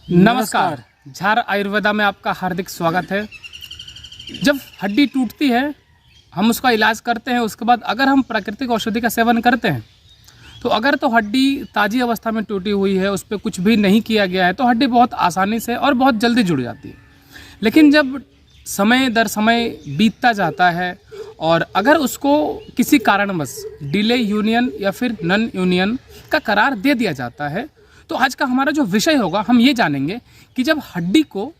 नमस्कार। झार आयुर्वेदा में आपका हार्दिक स्वागत है। जब हड्डी टूटती है हम उसका इलाज करते हैं, उसके बाद अगर हम प्राकृतिक औषधि का सेवन करते हैं तो अगर तो हड्डी ताज़ी अवस्था में टूटी हुई है, उस पर कुछ भी नहीं किया गया है, तो हड्डी बहुत आसानी से और बहुत जल्दी जुड़ जाती है। लेकिन जब समय दर समय बीतता जाता है और अगर उसको किसी कारणवश डिले यूनियन या फिर नन यूनियन का करार दे दिया जाता है, तो आज का हमारा जो विषय होगा हम ये जानेंगे कि जब हड्डी को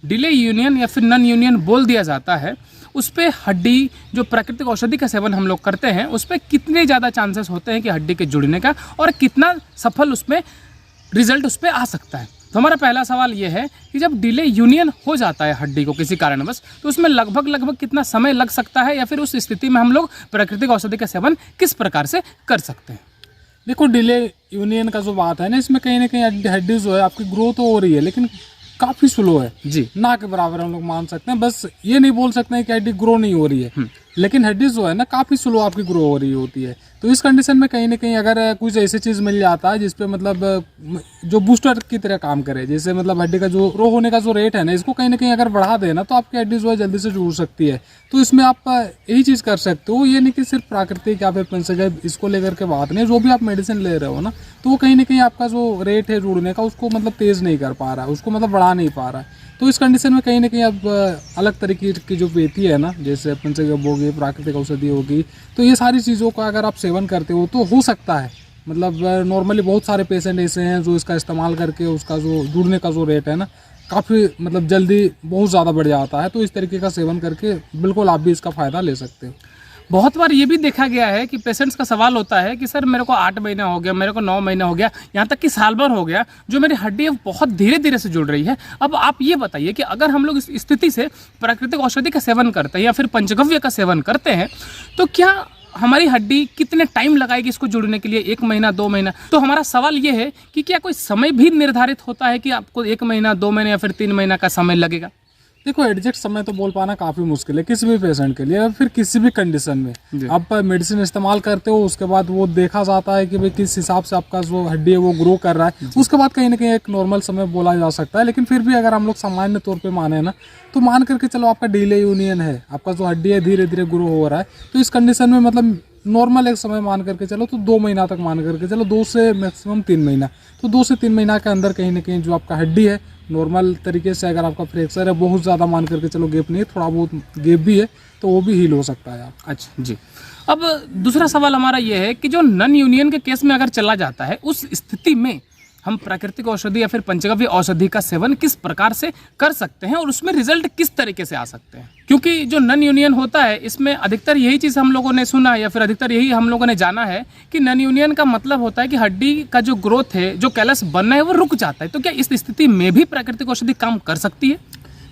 डिले यूनियन या फिर नन यूनियन बोल दिया जाता है, उस पर हड्डी जो प्राकृतिक औषधि का सेवन हम लोग करते हैं उस पर कितने ज़्यादा चांसेस होते हैं कि हड्डी के जुड़ने का, और कितना सफल उसमें रिजल्ट उस पर आ सकता है। तो हमारा पहला सवाल ये है कि जब डिले यूनियन हो जाता है हड्डी को किसी कारणवश, तो उसमें लगभग कितना समय लग सकता है, या फिर उस स्थिति में हम लोग प्राकृतिक औषधि का सेवन किस प्रकार से कर सकते हैं। देखो, डिले यूनियन का जो बात है ना, इसमें कहीं ना कहीं हड्डी जो है आपकी ग्रोथ तो हो रही है, लेकिन काफ़ी स्लो है जी। ना के बराबर हम लोग मान सकते हैं। बस ये नहीं बोल सकते हैं कि हड्डी ग्रो नहीं हो रही है, लेकिन हड्डी जो है ना काफ़ी स्लो आपकी ग्रो हो रही होती है। तो इस कंडीशन में कहीं ना कहीं अगर कुछ ऐसी चीज़ मिल जाता है जिसपे मतलब जो बूस्टर की तरह काम करे, जैसे मतलब हड्डी का जो ग्रो होने का जो रेट है ना, इसको कहीं ना कहीं अगर बढ़ा देना तो आपकी हड्डी जो है जल्दी से जुड़ सकती है। तो इसमें आप यही चीज़ कर सकते हो। ये नहीं कि सिर्फ प्राकृतिक या फिर पंचगव्य इसको लेकर के बात नहीं, जो भी आप मेडिसिन ले रहे हो ना, तो वो कहीं ना कहीं आपका जो रेट है जुड़ने का उसको मतलब तेज़ नहीं कर पा रहा है, उसको मतलब बढ़ा नहीं पा रहा है। तो इस कंडीशन में कहीं ना कहीं अब अलग तरीके की जो विधि है ना, जैसे पंचगव्य होगी, प्राकृतिक औषधि होगी, तो ये सारी चीज़ों का अगर आप सेवन करते हो तो हो सकता है मतलब नॉर्मली बहुत सारे पेशेंट ऐसे हैं जो इसका इस्तेमाल करके उसका जो जुड़ने का जो रेट है ना काफ़ी मतलब जल्दी बहुत ज़्यादा बढ़ जाता है। तो इस तरीके का सेवन करके बिल्कुल आप भी इसका फ़ायदा ले सकते हो। बहुत बार ये भी देखा गया है कि पेशेंट्स का सवाल होता है कि सर मेरे को 8 महीना हो गया, मेरे को 9 महीना हो गया, यहाँ तक कि साल भर हो गया, जो मेरी हड्डी है बहुत धीरे धीरे से जुड़ रही है। अब आप ये बताइए कि अगर हम लोग इस स्थिति से प्राकृतिक औषधि का सेवन करते हैं या फिर पंचगव्य का सेवन करते हैं, तो क्या हमारी हड्डी कितने टाइम लगाएगी इसको जुड़ने के लिए? 1 महीना, 2 महीना? तो हमारा सवाल ये है कि क्या कोई समय भी निर्धारित होता है कि आपको 1 महीना, 2 महीने या फिर 3 महीना का समय लगेगा? देखो, एग्जैक्ट समय तो बोल पाना काफ़ी मुश्किल है किसी भी पेशेंट के लिए या फिर किसी भी कंडीशन में। आप मेडिसिन इस्तेमाल करते हो, उसके बाद वो देखा जाता है कि भाई किस हिसाब से आपका जो हड्डी है वो ग्रो कर रहा है, उसके बाद कहीं ना कहीं एक नॉर्मल समय बोला जा सकता है। लेकिन फिर भी अगर हम लोग सामान्य तौर पे माने ना, तो मान करके चलो आपका डिले यूनियन है, आपका जो हड्डी है धीरे धीरे ग्रो हो रहा है, तो इस कंडीशन में मतलब नॉर्मल एक समय मान करके चलो तो 2 महीना तक मान करके चलो, 2 से मैक्सिमम 3 महीना। तो 2 से 3 महीना के अंदर कहीं ना कहीं जो आपका हड्डी है नॉर्मल तरीके से, अगर आपका फ्रैक्चर है बहुत ज़्यादा मान करके चलो गैप नहीं है, थोड़ा बहुत गैप भी है, तो वो भी हील हो सकता है आप। अच्छा जी। अब दूसरा सवाल हमारा ये है कि जो नन यूनियन के केस में अगर चला जाता है, उस स्थिति में हम प्राकृतिक औषधि या फिर पंचगव्य औषधि का सेवन किस प्रकार से कर सकते हैं और उसमें रिजल्ट किस तरीके से आ सकते हैं? क्योंकि जो नन यूनियन होता है इसमें अधिकतर यही चीज़ हम लोगों ने सुना है या फिर अधिकतर यही हम लोगों ने जाना है कि नन यूनियन का मतलब होता है कि हड्डी का जो ग्रोथ है, जो कैलस बनना है, वो रुक जाता है। तो क्या इस स्थिति में भी प्राकृतिक औषधि काम कर सकती है?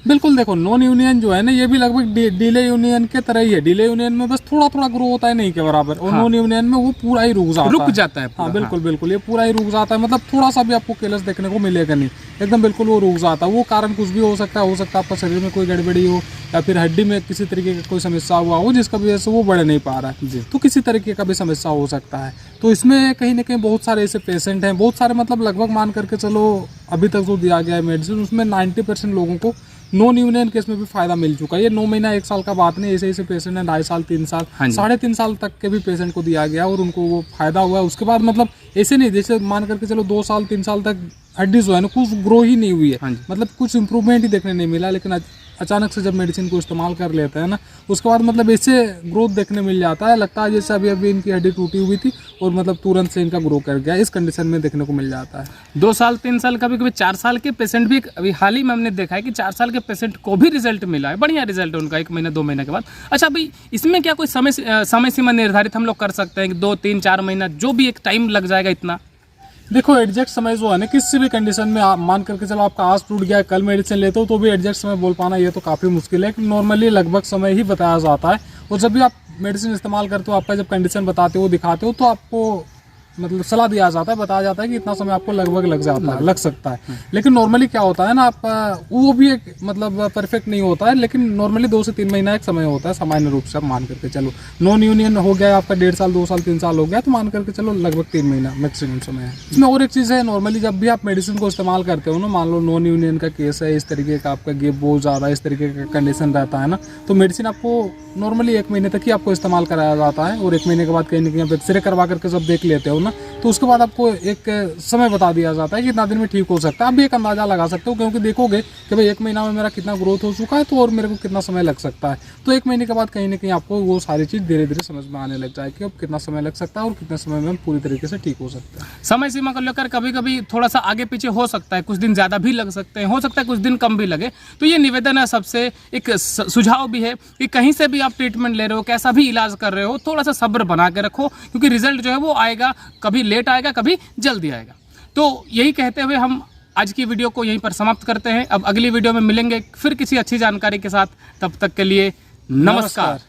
बिल्कुल। देखो, नॉन यूनियन जो है ना, ये भी लगभग डिले यूनियन के तरह ही है। डिले यूनियन में बस थोड़ा थोड़ा ग्रो होता है, नहीं के बराबर, और नॉन यूनियन में वो पूरा ही रुक जाता है। हाँ बिल्कुल बिल्कुल, ये पूरा ही रुक जाता है, मतलब थोड़ा सा भी आपको केलस देखने को मिलेगा नहीं, एकदम बिल्कुल वो रुक जाता है। वो कारण कुछ भी हो सकता है आपका शरीर में कोई गड़बड़ी हो या फिर हड्डी में किसी तरीके का कोई समस्या हुआ हो जिसका वजह से वो बढ़ नहीं पा रहा है, तो किसी तरीके का भी समस्या हो सकता है। तो इसमें कहीं ना कहीं बहुत सारे ऐसे पेशेंट हैं, बहुत सारे मतलब लगभग मान करके चलो अभी तक जो दिया गया है मेडिसिन, उसमें 90% लोगों को नॉन यूनियन केस में भी फायदा मिल चुका है। ये 9 महीना 1 साल का बात नहीं, ऐसे ऐसे पेशेंट हैं 2.5 साल 3 साल 3.5 साल तक के भी पेशेंट को दिया गया और उनको वो फायदा हुआ है। उसके बाद मतलब ऐसे नहीं, जैसे मान करके चलो 2 साल 3 साल तक हड्डी जो है ना कुछ ग्रो ही नहीं हुई है, मतलब कुछ इंप्रूवमेंट ही देखने नहीं मिला, लेकिन अचानक से जब मेडिसिन को इस्तेमाल कर लेते हैं ना, उसके बाद मतलब ऐसे ग्रोथ देखने मिल जाता है, लगता है जैसे अभी इनकी हड्डी टूटी हुई थी और मतलब तुरंत से इनका ग्रो कर गया। इस कंडीशन में देखने को मिल जाता है। 2 साल 3 साल, कभी कभी 4 साल के पेशेंट भी, अभी हाल ही में हमने देखा है कि 4 साल के पेशेंट को भी रिजल्ट मिला है, बढ़िया रिजल्ट है उनका 1 महीना 2 महीने के बाद। अच्छा, अभी इसमें क्या कोई समय सीमा निर्धारित हम लोग कर सकते हैं कि 2 3 4 महीना, जो भी एक टाइम लग जाएगा इतना? देखो, एग्जैक्ट समय जो है ना किसी भी कंडीशन में आप मान करके चलो आपका आज टूट गया, कल मेडिसिन लेते हो तो भी एग्जैक्ट समय बोल पाना ये तो काफ़ी मुश्किल है। नॉर्मली लगभग समय ही बताया जाता है, और जब भी आप मेडिसिन इस्तेमाल करते हो, आपका जब कंडीशन बताते हो, दिखाते हो, तो आपको मतलब सलाह दिया जाता है, बताया जाता है कि इतना समय आपको लगभग लग सकता है। लेकिन नॉर्मली क्या होता है ना, आप वो भी एक मतलब परफेक्ट नहीं होता है, लेकिन नॉर्मली 2 से 3 महीना एक समय होता है सामान्य रूप से। आप मान करके चलो नॉन यूनियन हो गया आपका 1.5 साल 2 साल 3 साल हो गया, तो मान करके चलो लगभग 3 महीना मैक्सिमम समय है। इसमें और एक चीज़ है, नॉर्मली जब भी आप मेडिसिन को इस्तेमाल करते हो ना, मान लो नॉन यूनियन का केस है, इस तरीके का आपका गेप बहुत ज़्यादा इस तरीके का कंडीशन रहता है ना, तो मेडिसिन आपको नॉर्मली 1 महीने तक ही आपको इस्तेमाल कराया जाता है। और 1 महीने के बाद कहीं ना कहीं आप एक्सरे करवा करके जब देख लेते हो ना, तो उसके बाद आपको एक समय बता दिया जाता है कि इतना दिन में ठीक हो सकता है। आप भी एक अंदाजा लगा सकते हो, क्योंकि देखोगे कि भाई 1 महीना में मेरा कितना ग्रोथ हो चुका है, तो और मेरे को कितना समय लग सकता है। तो 1 महीने के बाद कहीं ना कहीं आपको वो सारी चीज़ धीरे धीरे समझ में आने लग जाए कि अब कितना समय लग सकता है और कितने समय में पूरी तरीके से ठीक हो सकता है। समय सीमा को लेकर कभी कभी थोड़ा सा आगे पीछे हो सकता है, कुछ दिन ज़्यादा भी लग सकते हैं, हो सकता है कुछ दिन कम भी लगे। तो ये निवेदन है सबसे, एक सुझाव भी है कि कहीं से भी आप ट्रीटमेंट ले रहे हो, कैसा भी इलाज कर रहे हो, थोड़ा सा सब्र बना के रखो, क्योंकि रिजल्ट जो है वो आएगा, कभी लेट आएगा कभी जल्दी आएगा। तो यही कहते हुए हम आज की वीडियो को यहीं पर समाप्त करते हैं। अब अगली वीडियो में मिलेंगे फिर किसी अच्छी जानकारी के साथ। तब तक के लिए नमस्कार।